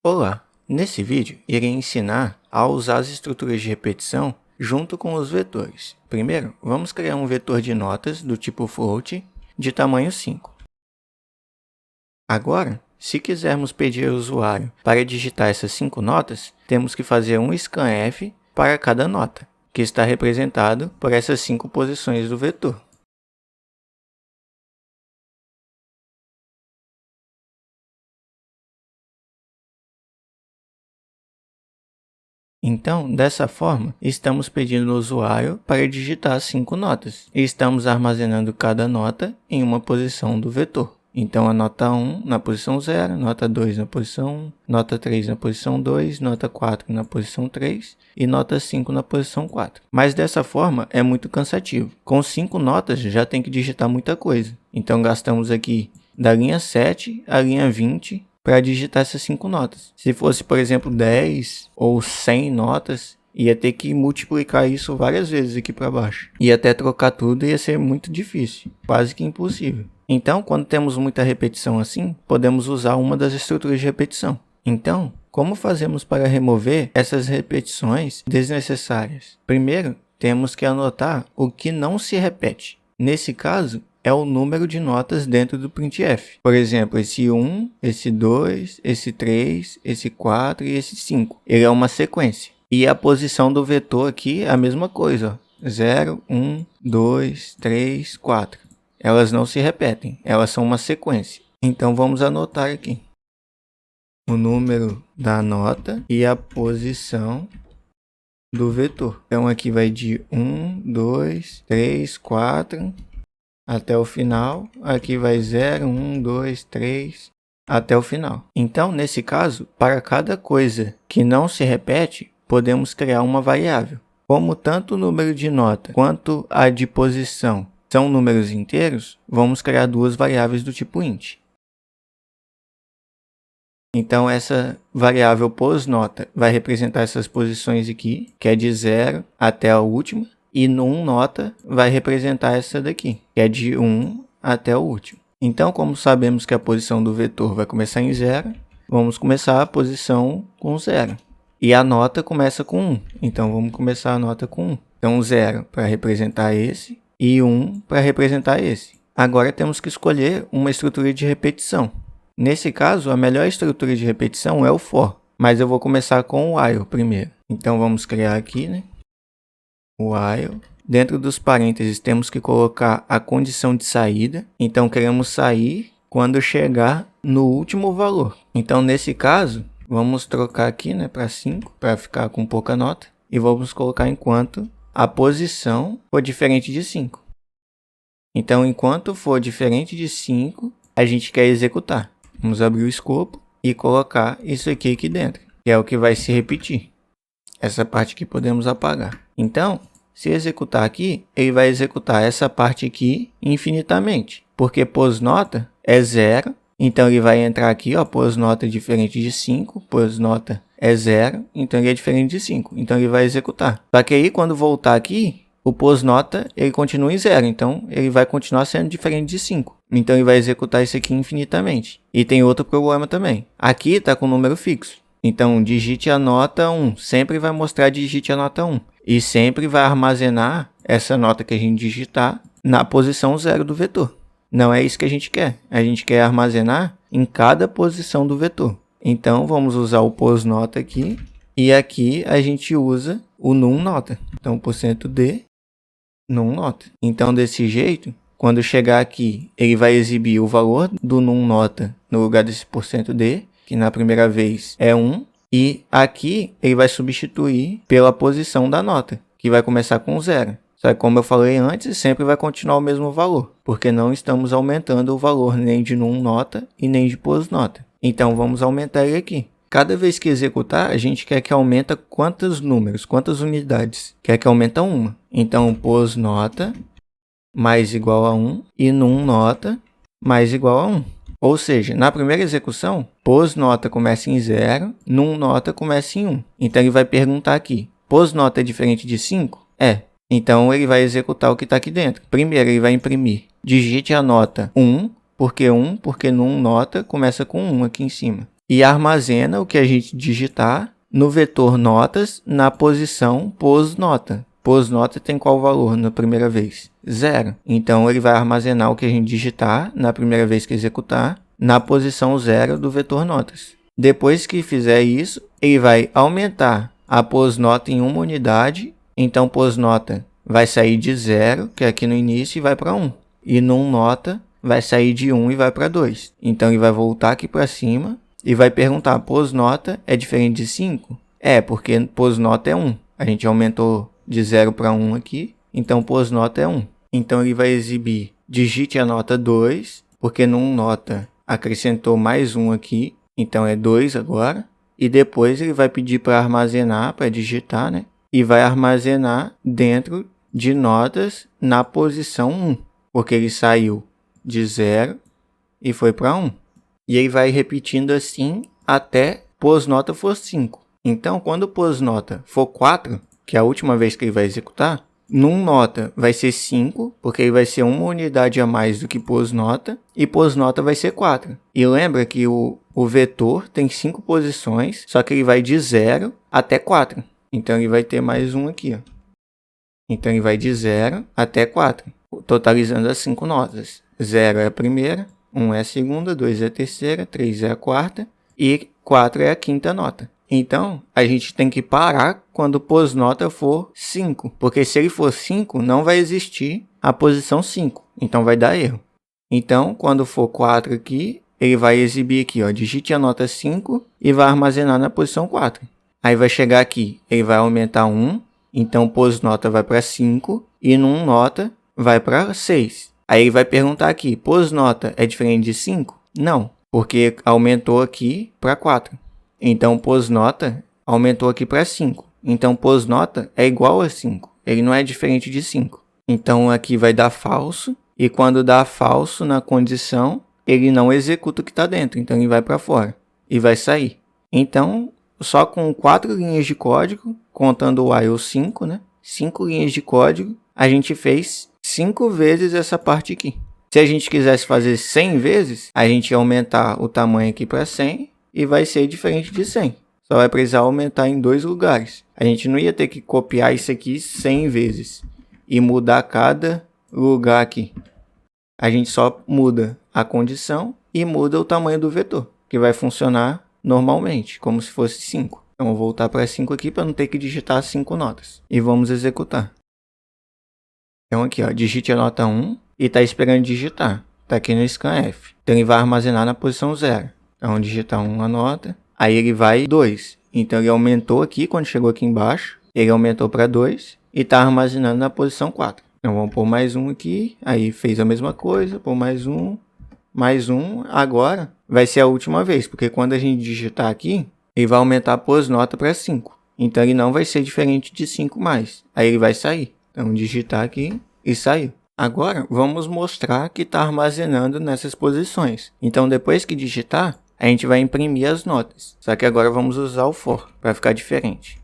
Olá! Nesse vídeo, irei ensinar a usar as estruturas de repetição junto com os vetores. Primeiro, vamos criar um vetor de notas do tipo float de tamanho 5. Agora, se quisermos pedir ao usuário para digitar essas 5 notas, temos que fazer um scanf para cada nota, que está representado por essas 5 posições do vetor. Então, dessa forma, estamos pedindo ao usuário para digitar 5 notas e estamos armazenando cada nota em uma posição do vetor. Então, a nota 1 na posição 0, nota 2 na posição 1, nota 3 na posição 2, nota 4 na posição 3 e nota 5 na posição 4. Mas dessa forma é muito cansativo. Com 5 notas já tem que digitar muita coisa. Então, gastamos aqui da linha 7 à linha 20 para digitar essas 5 notas. Se fosse, por exemplo, 10 ou 100 notas, ia ter que multiplicar isso várias vezes aqui para baixo. E até trocar tudo ia ser muito difícil, quase que impossível. Então, quando temos muita repetição assim, podemos usar uma das estruturas de repetição. Então, como fazemos para remover essas repetições desnecessárias? Primeiro, temos que anotar o que não se repete. Nesse caso, é o número de notas dentro do printf. Por exemplo, esse 1, esse 2, esse 3, esse 4 e esse 5. Ele é uma sequência. E a posição do vetor aqui é a mesma coisa. 0, 1, 2, 3, 4. Elas não se repetem, elas são uma sequência. Então vamos anotar aqui o número da nota e a posição do vetor. Então aqui vai de 1, 2, 3, 4... até o final. Aqui vai 0, 1, 2, 3, até o final. Então, nesse caso, para cada coisa que não se repete, podemos criar uma variável. Como tanto o número de nota quanto a de posição são números inteiros, vamos criar duas variáveis do tipo int. Então, essa variável posNota vai representar essas posições aqui, que é de 0 até a última. E no nota vai representar essa daqui, que é de 1 até o último. Então, como sabemos que a posição do vetor vai começar em 0, vamos começar a posição com 0. E a nota começa com 1, então vamos começar a nota com 1. Então, 0 para representar esse e 1 para representar esse. Agora temos que escolher uma estrutura de repetição. Nesse caso, a melhor estrutura de repetição é o for, mas eu vou começar com o while primeiro. Então, vamos criar aqui, while. Dentro dos parênteses temos que colocar a condição de saída. Então queremos sair quando chegar no último valor. Então nesse caso, vamos trocar aqui para 5, para ficar com pouca nota. E vamos colocar enquanto a posição for diferente de 5. Então enquanto for diferente de 5, a gente quer executar. Vamos abrir o escopo e colocar isso aqui dentro, que é o que vai se repetir. Essa parte aqui podemos apagar. Então, se executar aqui, ele vai executar essa parte aqui infinitamente. Porque posNota é 0. Então, ele vai entrar aqui, posNota é diferente de 5. PosNota é 0. Então, ele é diferente de 5. Então, ele vai executar. Só que aí, quando voltar aqui, o posNota ele continua em 0. Então, ele vai continuar sendo diferente de 5. Então, ele vai executar isso aqui infinitamente. E tem outro problema também. Aqui está com número fixo. Então, digite a nota 1. Sempre vai mostrar digite a nota 1. E sempre vai armazenar essa nota que a gente digitar na posição 0 do vetor. Não é isso que a gente quer. A gente quer armazenar em cada posição do vetor. Então, vamos usar o posNota aqui. E aqui a gente usa o numNota. Então, %d numNota. Então, desse jeito, quando chegar aqui, ele vai exibir o valor do numNota no lugar desse %d, que na primeira vez é 1. E aqui ele vai substituir pela posição da nota, que vai começar com 0. Só que como eu falei antes, sempre vai continuar o mesmo valor, porque não estamos aumentando o valor nem de numNota e nem de posNota. Então vamos aumentar ele aqui. Cada vez que executar, a gente quer que aumenta quantos números, quantas unidades. Quer que aumenta uma. Então posNota mais igual a 1 e numNota mais igual a 1. Ou seja, na primeira execução, posNota começa em 0, numNota começa em 1. Então, ele vai perguntar aqui, posNota é diferente de 5? É. Então, ele vai executar o que está aqui dentro. Primeiro, ele vai imprimir. Digite a nota 1, porque numNota começa com 1 aqui em cima. e armazena o que a gente digitar no vetor notas na posição pos-nota. Pos-nota tem qual valor na primeira vez? 0. Então, ele vai armazenar o que a gente digitar na primeira vez que executar na posição 0 do vetor notas. Depois que fizer isso, ele vai aumentar a pos-nota em uma unidade. Então, pos-nota vai sair de 0, que é aqui no início, e vai para 1. E num nota vai sair de 1 e vai para 2. Então, ele vai voltar aqui para cima e vai perguntar, pos-nota é diferente de 5? É, porque pos-nota é 1. A gente aumentou de 0 para 1 aqui, então pos-nota é 1. Então, ele vai exibir, digite a nota 2, porque num nota acrescentou mais 1 aqui, então é 2 agora. E depois ele vai pedir para armazenar, para digitar, né? E vai armazenar dentro de notas na posição 1, porque ele saiu de 0 e foi para 1. E ele vai repetindo assim até pos-nota for 5. Então, quando pos-nota for 4, que é a última vez que ele vai executar, num nota vai ser 5, porque ele vai ser uma unidade a mais do que pos-nota, e pos-nota vai ser 4. E lembra que o vetor tem 5 posições, só que ele vai de 0 até 4. Então, ele vai ter mais um aqui, ó. Então, ele vai de 0 até 4, totalizando as 5 notas. 0 é a primeira, 1 é a segunda, 2 é a terceira, 3 é a quarta e 4 é a quinta nota. Então, a gente tem que parar quando o pos-nota for 5, porque se ele for 5, não vai existir a posição 5, então vai dar erro. Então, quando for 4 aqui, ele vai exibir aqui, ó, digite a nota 5 e vai armazenar na posição 4. Aí vai chegar aqui, ele vai aumentar 1, então pos-nota vai para 5 e num nota vai para 6. Aí ele vai perguntar aqui, pos-nota é diferente de 5? Não, porque aumentou aqui para 4. Então, pos-nota aumentou aqui para 5. Então, pos-nota é igual a 5. Ele não é diferente de 5. Então, aqui vai dar falso. E quando dá falso na condição, ele não executa o que está dentro. Então, ele vai para fora e vai sair. Então, só com 4 linhas de código, contando o while 5, né? 5 linhas de código, a gente fez 5 vezes essa parte aqui. Se a gente quisesse fazer 100 vezes, a gente ia aumentar o tamanho aqui para 100 e vai ser diferente de 100. Só vai precisar aumentar em 2 lugares. A gente não ia ter que copiar isso aqui 100 vezes e mudar cada lugar aqui. A gente só muda a condição e muda o tamanho do vetor, que vai funcionar normalmente, como se fosse 5. Então, vou voltar para 5 aqui para não ter que digitar 5 notas. E vamos executar. Então, aqui, ó, digite a nota 1 e está esperando digitar. Está aqui no scanf. Então, ele vai armazenar na posição 0. Então, digitar 1 a nota. Aí, ele vai 2. Então, ele aumentou aqui quando chegou aqui embaixo. Ele aumentou para 2 e está armazenando na posição 4. Então, vamos pôr mais um aqui. Aí, fez a mesma coisa. Pôr mais um. Mais um. Agora, vai ser a última vez. Porque quando a gente digitar aqui, ele vai aumentar a pos-nota para 5. Então, ele não vai ser diferente de 5 mais. Aí, ele vai sair. Então, digitar aqui e saiu. Agora, vamos mostrar que está armazenando nessas posições. Então, depois que digitar, a gente vai imprimir as notas. Só que agora vamos usar o for, para ficar diferente.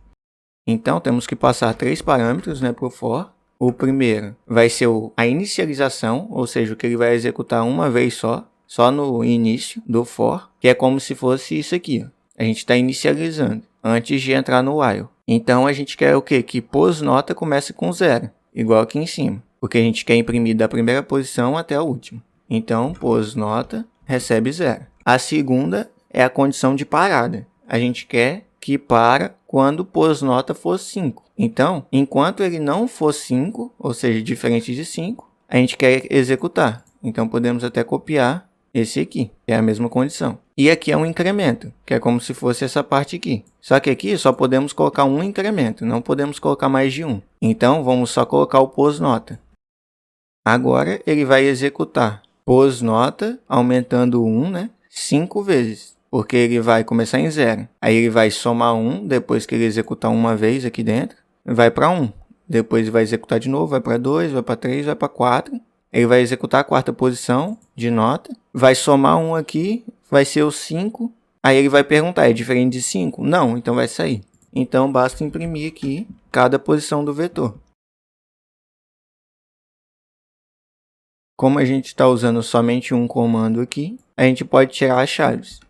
Então, temos que passar 3 parâmetros, né, para o for. O primeiro vai ser a inicialização, ou seja, o que ele vai executar uma vez só no início do for, que é como se fosse isso aqui, ó. A gente está inicializando antes de entrar no while. Então, a gente quer o quê? Que pos-nota comece com 0, igual aqui em cima. Porque a gente quer imprimir da primeira posição até a última. Então, pos-nota recebe 0. A segunda é a condição de parada. A gente quer que para quando pos-nota for 5. Então, enquanto ele não for 5, ou seja, diferente de 5, a gente quer executar. Então, podemos até copiar esse aqui, que é a mesma condição. E aqui é um incremento, que é como se fosse essa parte aqui. Só que aqui só podemos colocar um incremento, não podemos colocar mais de um. Então, vamos só colocar o pos-nota. Agora, ele vai executar pos-nota, aumentando 1, né? 5 vezes, porque ele vai começar em 0. Aí ele vai somar 1, depois que ele executar uma vez aqui dentro, vai para 1. Depois vai executar de novo, vai para 2, vai para 3, vai para 4. Ele vai executar a quarta posição de nota, vai somar 1 aqui, vai ser o 5. Aí ele vai perguntar, é diferente de 5? Não, então vai sair. Então, basta imprimir aqui cada posição do vetor. Como a gente está usando somente um comando aqui, a gente pode tirar as chaves.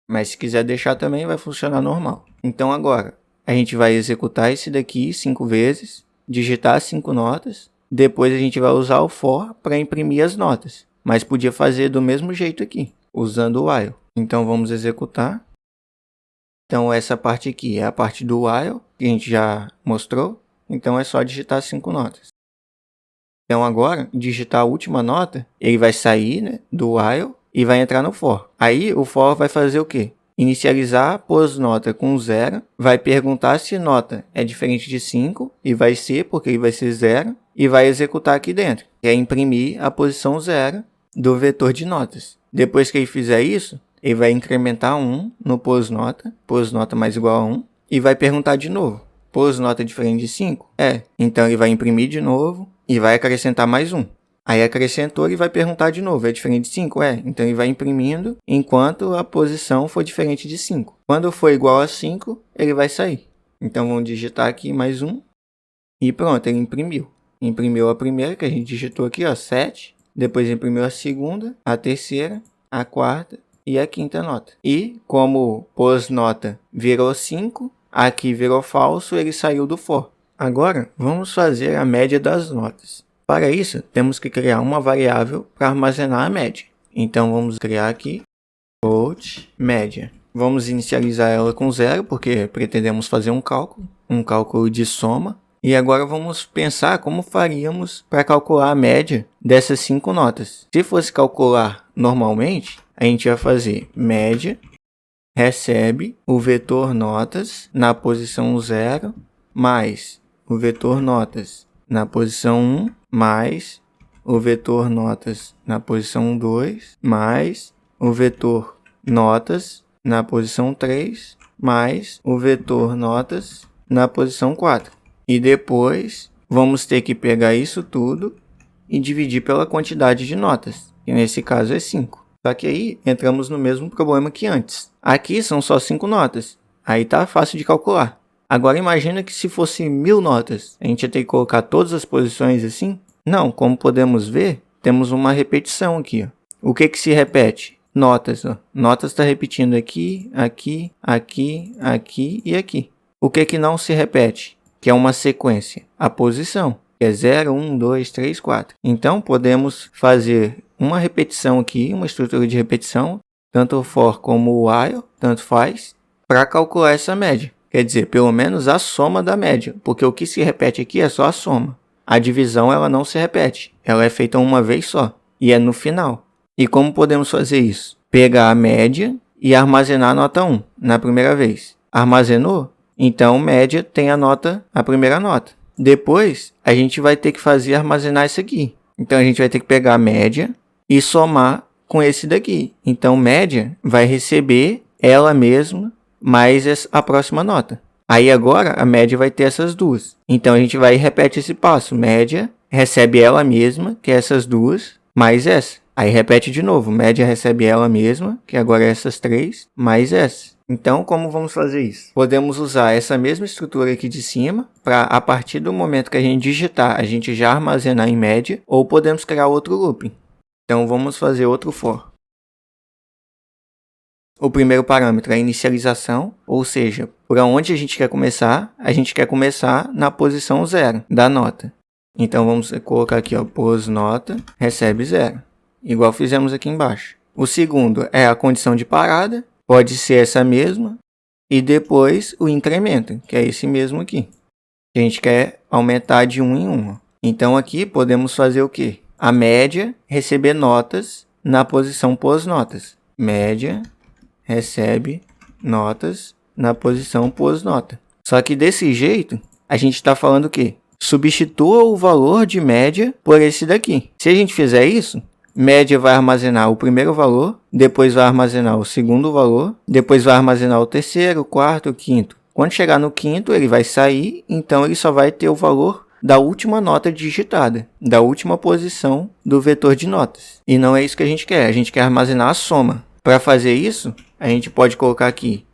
Mas se quiser deixar também vai funcionar normal. Então agora a gente vai executar esse daqui 5 vezes, digitar 5 notas. Depois a gente vai usar o for para imprimir as notas. Mas podia fazer do mesmo jeito aqui, usando o while. Então vamos executar. Então essa parte aqui é a parte do while, que a gente já mostrou. Então é só digitar 5 notas. Então agora, digitar a última nota, ele vai sair, né, do while e vai entrar no for. Aí o for vai fazer o quê? Inicializar pós-nota com 0, vai perguntar se nota é diferente de 5, e vai ser, porque ele vai ser 0, e vai executar aqui dentro, que é imprimir a posição 0 do vetor de notas. Depois que ele fizer isso, ele vai incrementar 1 no pós-nota mais igual a 1, e vai perguntar de novo, pós-nota diferente de 5? É, então ele vai imprimir de novo, e vai acrescentar mais 1. Aí acrescentou e vai perguntar de novo, é diferente de 5? É, então ele vai imprimindo enquanto a posição for diferente de 5. Quando for igual a 5, ele vai sair. Então vamos digitar aqui mais 1 e pronto, ele imprimiu. Imprimiu a primeira que a gente digitou aqui, ó, 7. Depois imprimiu a segunda, a terceira, a quarta e a quinta nota. E como pós-nota virou 5, aqui virou falso, ele saiu do for. Agora vamos fazer a média das notas. Para isso, temos que criar uma variável para armazenar a média. Então, vamos criar aqui float média. Vamos inicializar ela com 0, porque pretendemos fazer um cálculo de soma. E agora vamos pensar como faríamos para calcular a média dessas 5 notas. Se fosse calcular normalmente, a gente vai fazer média, recebe o vetor notas na posição 0, mais o vetor notas na posição 1, mais o vetor notas na posição 2, mais o vetor notas na posição 3, mais o vetor notas na posição 4. E depois vamos ter que pegar isso tudo e dividir pela quantidade de notas, que nesse caso é 5. Só que aí entramos no mesmo problema que antes. Aqui são só 5 notas, aí tá fácil de calcular. Agora imagina que se fosse 1000 notas, a gente ia ter que colocar todas as posições assim? Não, como podemos ver, temos uma repetição aqui. Ó. O que se repete? Notas. Ó. Notas está repetindo aqui, aqui, aqui, aqui e aqui. O que não se repete? Que é uma sequência. A posição, que é 0, 1, 2, 3, 4. Então podemos fazer uma repetição aqui, uma estrutura de repetição, tanto o for como o while, tanto faz, para calcular essa média. Quer dizer, pelo menos a soma da média, porque o que se repete aqui é só a soma. A divisão ela não se repete, ela é feita uma vez só, e é no final. E como podemos fazer isso? Pegar a média e armazenar a nota 1 na primeira vez. Armazenou? Então, média tem a primeira nota. Depois, a gente vai ter que fazer armazenar isso aqui. Então, a gente vai ter que pegar a média e somar com esse daqui. Então, média vai receber ela mesma mais a próxima nota. Aí agora a média vai ter essas duas. Então a gente vai e repete esse passo. Média recebe ela mesma, que é essas duas, mais essa. Aí repete de novo. Média recebe ela mesma, que agora é essas 3, mais essa. Então como vamos fazer isso? Podemos usar essa mesma estrutura aqui de cima, para a partir do momento que a gente digitar, a gente já armazenar em média, ou podemos criar outro looping. Então vamos fazer outro for. O primeiro parâmetro é a inicialização, ou seja, por onde a gente quer começar na posição 0 da nota. Então vamos colocar aqui, ó, pós-nota recebe 0, igual fizemos aqui embaixo. O segundo é a condição de parada, pode ser essa mesma, e depois o incremento, que é esse mesmo aqui. A gente quer aumentar de 1 em 1. Então aqui podemos fazer o quê? A média receber notas na posição pós-notas. Média recebe notas na posição pós-nota. Só que desse jeito, a gente está falando o quê? Substitua o valor de média por esse daqui. Se a gente fizer isso, média vai armazenar o primeiro valor, depois vai armazenar o segundo valor, depois vai armazenar o terceiro, o quarto, o quinto. Quando chegar no quinto, ele vai sair, então ele só vai ter o valor da última nota digitada, da última posição do vetor de notas. E não é isso que a gente quer armazenar a soma. Para fazer isso, a gente pode colocar aqui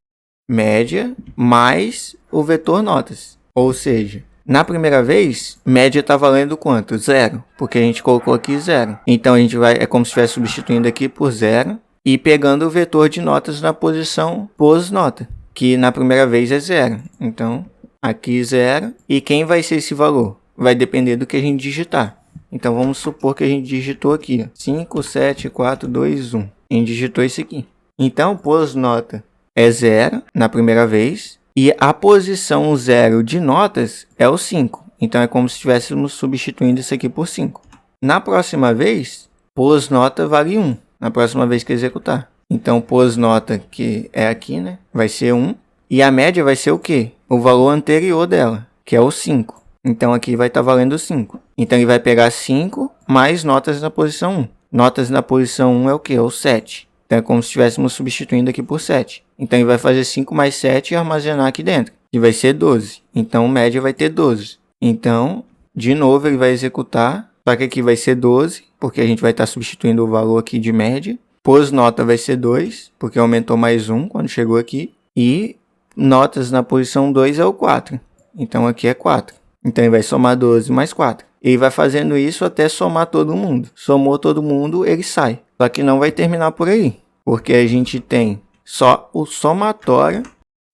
média mais o vetor notas. Ou seja, na primeira vez, média está valendo quanto? 0, porque a gente colocou aqui 0. Então a gente vai, é como se estivesse substituindo aqui por 0 e pegando o vetor de notas na posição pós-nota, que na primeira vez é 0. Então, aqui 0. E quem vai ser esse valor? Vai depender do que a gente digitar. Então, vamos supor que a gente digitou aqui, ó, 5, 7, 4, 2, 1. A gente digitou isso aqui. Então, pós-nota é 0 na primeira vez. E a posição 0 de notas é o 5. Então, é como se estivéssemos substituindo isso aqui por 5. Na próxima vez, pós-nota vale 1. Na próxima vez que executar. Então, pós-nota, que é aqui, né? Vai ser 1. E a média vai ser o quê? O valor anterior dela, que é o 5. Então, aqui vai estar valendo 5. Então, ele vai pegar 5 mais notas na posição 1. Notas na posição 1 é o quê? É o 7. Então, é como se estivéssemos substituindo aqui por 7. Então, ele vai fazer 5 mais 7 e armazenar aqui dentro. Que vai ser 12. Então, média vai ter 12. Então, de novo, ele vai executar. Só que aqui vai ser 12, porque a gente vai estar substituindo o valor aqui de média. Pós-nota vai ser 2, porque aumentou mais 1 quando chegou aqui. E notas na posição 2 é o 4. Então, aqui é 4. Então, ele vai somar 12 mais 4. Ele vai fazendo isso até somar todo mundo. Somou todo mundo, ele sai. Só que não vai terminar por aí, porque a gente tem só o somatório.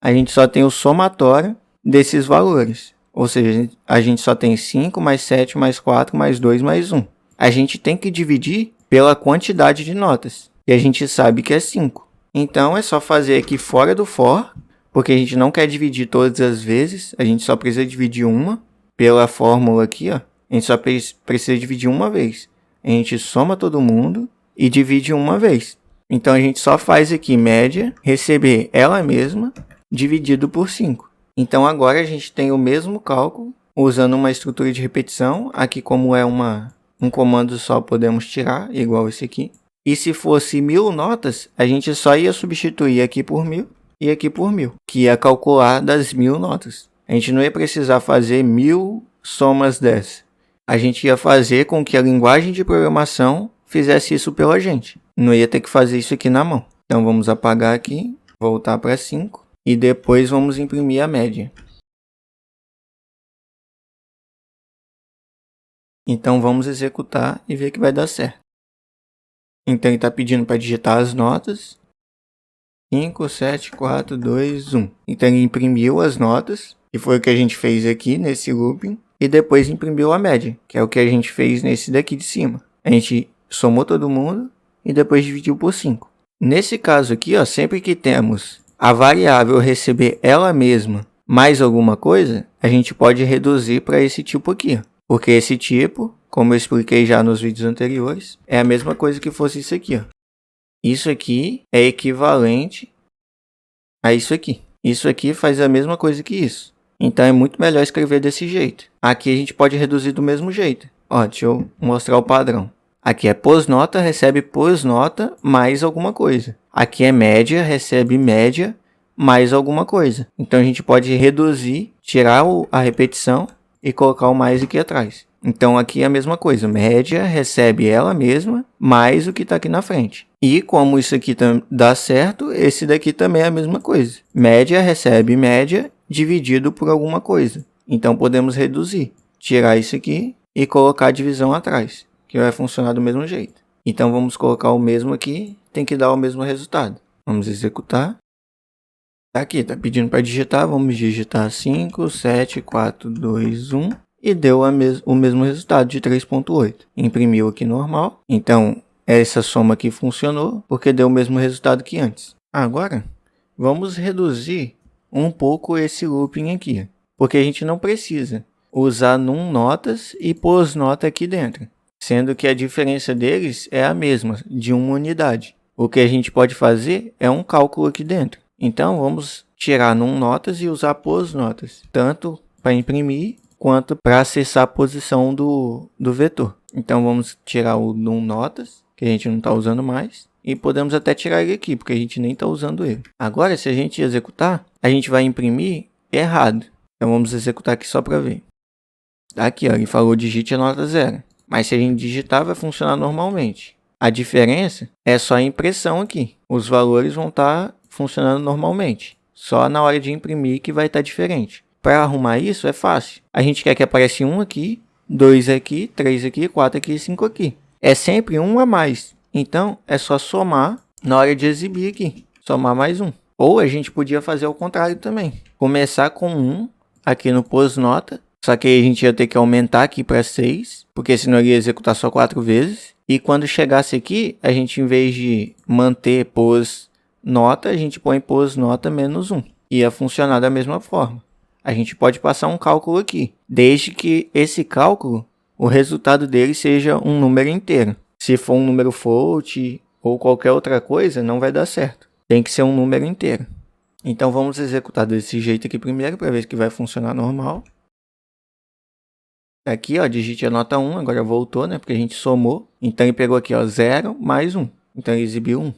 A gente só tem o somatório desses valores. Ou seja, a gente só tem 5 mais 7 mais 4 mais 2 mais 1. A gente tem que dividir pela quantidade de notas. E a gente sabe que é 5. Então, é só fazer aqui fora do for, porque a gente não quer dividir todas as vezes. A gente só precisa dividir uma pela fórmula aqui, ó. A gente só precisa dividir uma vez. A gente soma todo mundo e divide uma vez. Então, a gente só faz aqui média, receber ela mesma, dividido por 5. Então, agora a gente tem o mesmo cálculo, usando uma estrutura de repetição. Aqui, como é um comando só, podemos tirar, igual esse aqui. E se fosse 1000 notas, a gente só ia substituir aqui por 1000 e aqui por 1000, que ia calcular das 1000 notas. A gente não ia precisar fazer 1000 somas dessa. A gente ia fazer com que a linguagem de programação fizesse isso pela gente. Não ia ter que fazer isso aqui na mão. Então, vamos apagar aqui, voltar para 5. E depois vamos imprimir a média. Então, vamos executar e ver que vai dar certo. Então, ele está pedindo para digitar as notas. 5, 7, 4, 2, 1. Então, ele imprimiu as notas, que foi o que a gente fez aqui nesse looping. E depois imprimiu a média, que é o que a gente fez nesse daqui de cima. A gente somou todo mundo e depois dividiu por 5. Nesse caso aqui, ó, sempre que temos a variável receber ela mesma mais alguma coisa, a gente pode reduzir para esse tipo aqui. Porque esse tipo, como eu expliquei já nos vídeos anteriores, é a mesma coisa que fosse isso aqui. Ó. Isso aqui é equivalente a isso aqui. Isso aqui faz a mesma coisa que isso. Então é muito melhor escrever desse jeito. Aqui a gente pode reduzir do mesmo jeito. Ó, deixa eu mostrar o padrão. Aqui é pós-nota, recebe pós-nota mais alguma coisa. Aqui é média, recebe média mais alguma coisa. Então a gente pode reduzir, tirar a repetição e colocar o mais aqui atrás. Então aqui é a mesma coisa. Média recebe ela mesma mais o que está aqui na frente. E como isso aqui dá certo, esse daqui também é a mesma coisa. Média recebe média dividido por alguma coisa. Então podemos reduzir, tirar isso aqui e colocar a divisão atrás, que vai funcionar do mesmo jeito. Então vamos colocar o mesmo aqui, tem que dar o mesmo resultado. Vamos executar. Aqui está pedindo para digitar, vamos digitar 5, 7, 4, 2, 1 e deu o mesmo resultado de 3.8. Imprimiu aqui normal, então essa soma aqui funcionou porque deu o mesmo resultado que antes. Agora vamos reduzir um pouco esse looping aqui, porque a gente não precisa usar num notas e pós-nota aqui dentro, sendo que a diferença deles é a mesma, de uma unidade. O que a gente pode fazer é um cálculo aqui dentro. Então, vamos tirar num notas e usar pós-notas, tanto para imprimir quanto para acessar a posição do vetor. Então, vamos tirar o num notas, que a gente não está usando mais, e podemos até tirar ele aqui, porque a gente nem está usando ele. Agora, se a gente executar, a gente vai imprimir errado. Então, vamos executar aqui só para ver. Aqui, ó, ele falou digite a nota 0. Mas se a gente digitar, vai funcionar normalmente. A diferença é só a impressão aqui. Os valores vão estar funcionando normalmente. Só na hora de imprimir que vai estar diferente. Para arrumar isso é fácil. A gente quer que apareça 1 aqui, 2 aqui, 3 aqui, 4 aqui e 5 aqui. É sempre um a mais. Então, é só somar na hora de exibir aqui, somar mais um. Ou a gente podia fazer o contrário também. Começar com 1 aqui no pós-nota, só que aí a gente ia ter que aumentar aqui para 6, porque senão ele ia executar só 4 vezes. E quando chegasse aqui, a gente, em vez de manter pós-nota, a gente põe pós-nota menos 1. Ia funcionar da mesma forma. A gente pode passar um cálculo aqui, desde que esse cálculo, o resultado dele seja um número inteiro. Se for um número float ou qualquer outra coisa, não vai dar certo. Tem que ser um número inteiro. Então vamos executar desse jeito aqui primeiro, para ver que vai funcionar normal. Aqui, ó, digite a nota 1, agora voltou, né? Porque a gente somou. Então ele pegou aqui, ó, 0 mais 1. Então ele exibiu 1.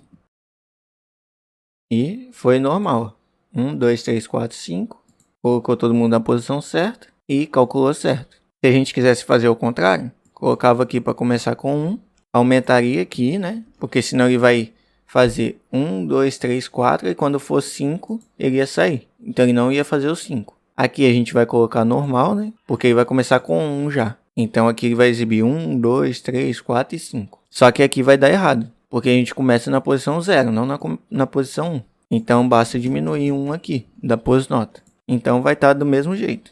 E foi normal. 1, 2, 3, 4, 5. Colocou todo mundo na posição certa e calculou certo. Se a gente quisesse fazer o contrário, colocava aqui para começar com 1. Aumentaria aqui, né? Porque senão ele vai fazer 1, 2, 3, 4 e quando for 5, ele ia sair. Então ele não ia fazer os 5. Aqui a gente vai colocar normal, né? Porque ele vai começar com 1 já. Então aqui ele vai exibir 1, 2, 3, 4 e 5. Só que aqui vai dar errado, porque a gente começa na posição 0, não na posição 1. Então basta diminuir 1 aqui, da pós-nota. Então vai estar do mesmo jeito.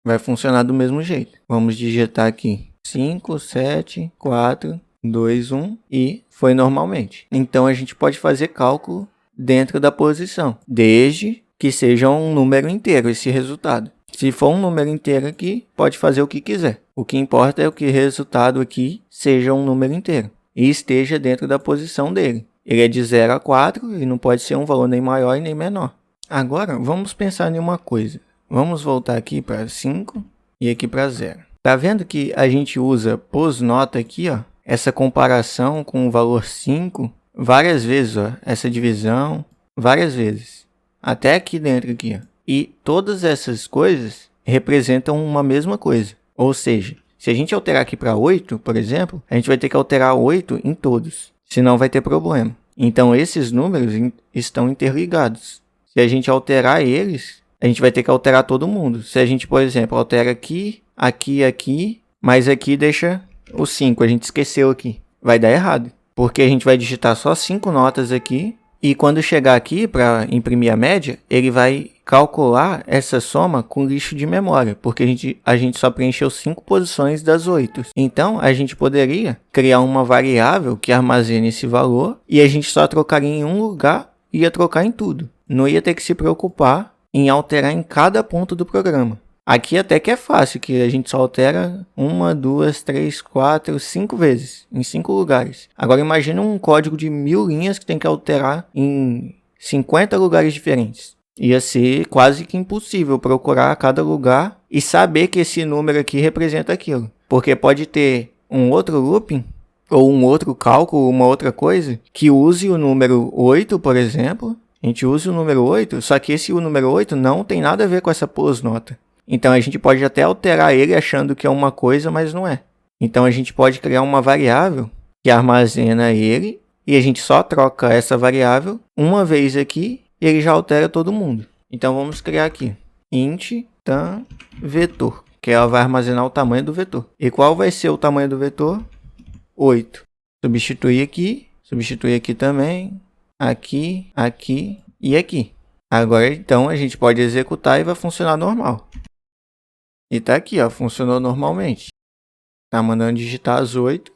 Vai funcionar do mesmo jeito. Vamos digitar aqui 5, 7, 4, 2, 1 e foi normalmente. Então a gente pode fazer cálculo dentro da posição, desde que seja um número inteiro esse resultado. Se for um número inteiro aqui, pode fazer o que quiser. O que importa é que o resultado aqui seja um número inteiro e esteja dentro da posição dele. Ele é de 0 a 4 e não pode ser um valor nem maior e nem menor. Agora vamos pensar em uma coisa. Vamos voltar aqui para 5 e aqui para 0. Tá vendo que a gente usa pós-nota aqui, ó, essa comparação com o valor 5 várias vezes, ó, essa divisão várias vezes. Até aqui dentro aqui, ó. E todas essas coisas representam uma mesma coisa. Ou seja, se a gente alterar aqui para 8, por exemplo, a gente vai ter que alterar 8 em todos. Senão vai ter problema. Então esses números estão interligados. Se a gente alterar eles, a gente vai ter que alterar todo mundo. Se a gente, por exemplo, altera aqui, aqui, aqui, mas aqui deixa o 5, a gente esqueceu aqui. Vai dar errado, porque a gente vai digitar só 5 notas aqui, e quando chegar aqui para imprimir a média, ele vai calcular essa soma com lixo de memória, porque a gente só preencheu 5 posições das 8. Então, a gente poderia criar uma variável que armazene esse valor, e a gente só trocaria em um lugar e ia trocar em tudo. Não ia ter que se preocupar em alterar em cada ponto do programa. Aqui até que é fácil, que a gente só altera 1, 2, 3, 4, 5 vezes, em 5 lugares. Agora imagina um código de 1000 linhas que tem que alterar em 50 lugares diferentes. Ia ser quase que impossível procurar cada lugar e saber que esse número aqui representa aquilo. Porque pode ter um outro looping, ou um outro cálculo, uma outra coisa, que use o número 8, por exemplo. A gente usa o número 8, só que o número 8 não tem nada a ver com essa pós-nota. Então a gente pode até alterar ele achando que é uma coisa, mas não é. Então a gente pode criar uma variável que armazena ele e a gente só troca essa variável uma vez aqui e ele já altera todo mundo. Então vamos criar aqui int tam vetor, que ela vai armazenar o tamanho do vetor. E qual vai ser o tamanho do vetor? 8. Substituir aqui também, aqui, aqui e aqui. Agora então a gente pode executar e vai funcionar normal. E tá aqui, ó, funcionou normalmente. Tá mandando digitar as 8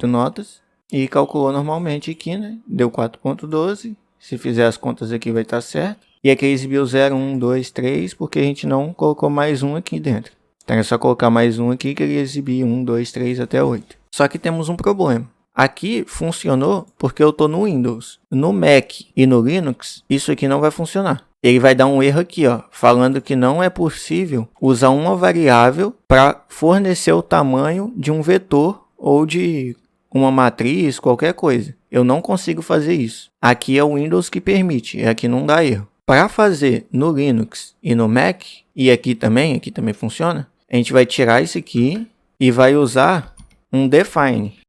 notas e calculou normalmente aqui, né? Deu 4.12. Se fizer as contas aqui vai estar certo. E aqui exibiu 0, 1, 2, 3, porque a gente não colocou mais um aqui dentro. Então é só colocar mais um aqui que ele exibir 1, 2, 3 até 8. Só que temos um problema. Aqui funcionou porque eu estou no Windows. No Mac e no Linux, isso aqui não vai funcionar. Ele vai dar um erro aqui, ó, falando que não é possível usar uma variável para fornecer o tamanho de um vetor ou de uma matriz, qualquer coisa. Eu não consigo fazer isso. Aqui é o Windows que permite, aqui não dá erro. Para fazer no Linux e no Mac, e aqui também funciona, a gente vai tirar isso aqui e vai usar um define.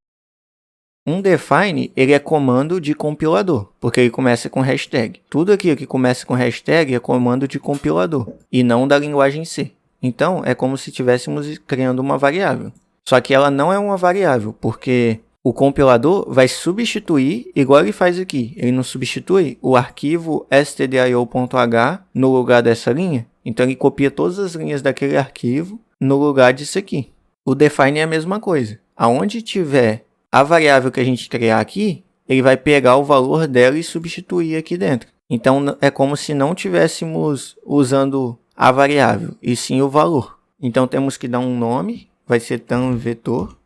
Um define, ele é comando de compilador, porque ele começa com hashtag. Tudo aqui que começa com hashtag é comando de compilador, e não da linguagem C. Então, é como se estivéssemos criando uma variável. Só que ela não é uma variável, porque o compilador vai substituir, igual ele faz aqui. Ele não substitui o arquivo stdio.h no lugar dessa linha. Então, ele copia todas as linhas daquele arquivo no lugar disso aqui. O define é a mesma coisa. Aonde tiver a variável que a gente criar aqui, ele vai pegar o valor dela e substituir aqui dentro. Então, é como se não tivéssemos usando a variável, e sim o valor. Então, temos que dar um nome, vai ser tanVetor.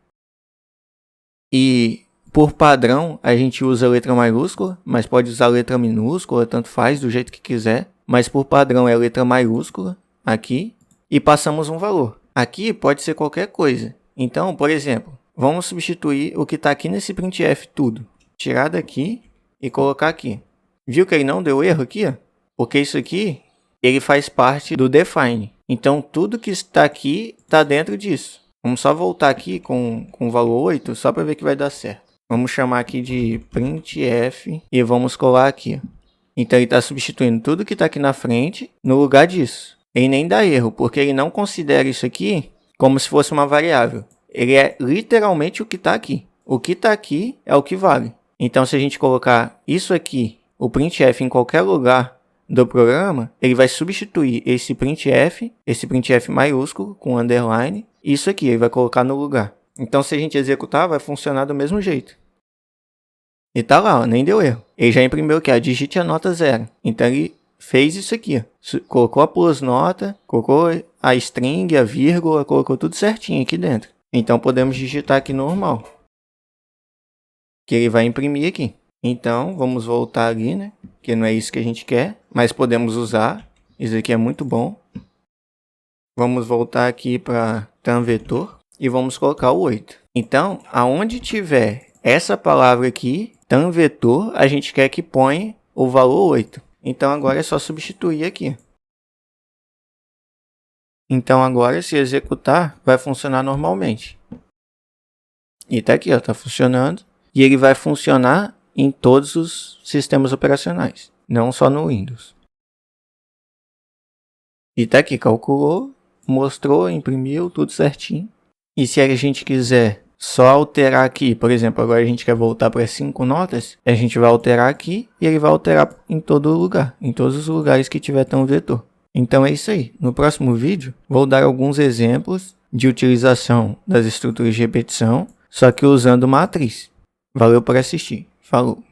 E, por padrão, a gente usa letra maiúscula, mas pode usar letra minúscula, tanto faz, do jeito que quiser. Mas, por padrão, é letra maiúscula aqui. E passamos um valor. Aqui pode ser qualquer coisa. Então, por exemplo, vamos substituir o que está aqui nesse printf tudo. Tirar daqui e colocar aqui. Viu que ele não deu erro aqui? Ó? Porque isso aqui, ele faz parte do define. Então, tudo que está aqui está dentro disso. Vamos só voltar aqui com o valor 8, só para ver que vai dar certo. Vamos chamar aqui de printf e vamos colar aqui. Ó. Então, ele está substituindo tudo que está aqui na frente no lugar disso. Ele nem dá erro, porque ele não considera isso aqui como se fosse uma variável. Ele é literalmente o que está aqui. O que está aqui é o que vale. Então, se a gente colocar isso aqui, o printf em qualquer lugar do programa, ele vai substituir esse printf maiúsculo com underline, isso aqui, ele vai colocar no lugar. Então, se a gente executar, vai funcionar do mesmo jeito. E tá lá, ó, nem deu erro. Ele já imprimiu aqui, digite a nota 0. Então, ele fez isso aqui, ó. Colocou a plus nota, colocou a string, a vírgula, colocou tudo certinho aqui dentro. Então, podemos digitar aqui normal, que ele vai imprimir aqui. Então, vamos voltar ali, né? Que não é isso que a gente quer, mas podemos usar. Isso aqui é muito bom. Vamos voltar aqui para tanVetor e vamos colocar o 8. Então, aonde tiver essa palavra aqui, tanVetor, a gente quer que ponha o valor 8. Então, agora é só substituir aqui. Então, agora, se executar, vai funcionar normalmente. E tá aqui, ó, tá funcionando. E ele vai funcionar em todos os sistemas operacionais, não só no Windows. E tá aqui, calculou, mostrou, imprimiu, tudo certinho. E se a gente quiser só alterar aqui, por exemplo, agora a gente quer voltar para 5 notas, a gente vai alterar aqui e ele vai alterar em todo lugar, em todos os lugares que tiver tanVetor. Então é isso aí. No próximo vídeo, vou dar alguns exemplos de utilização das estruturas de repetição, só que usando matriz. Valeu por assistir. Falou!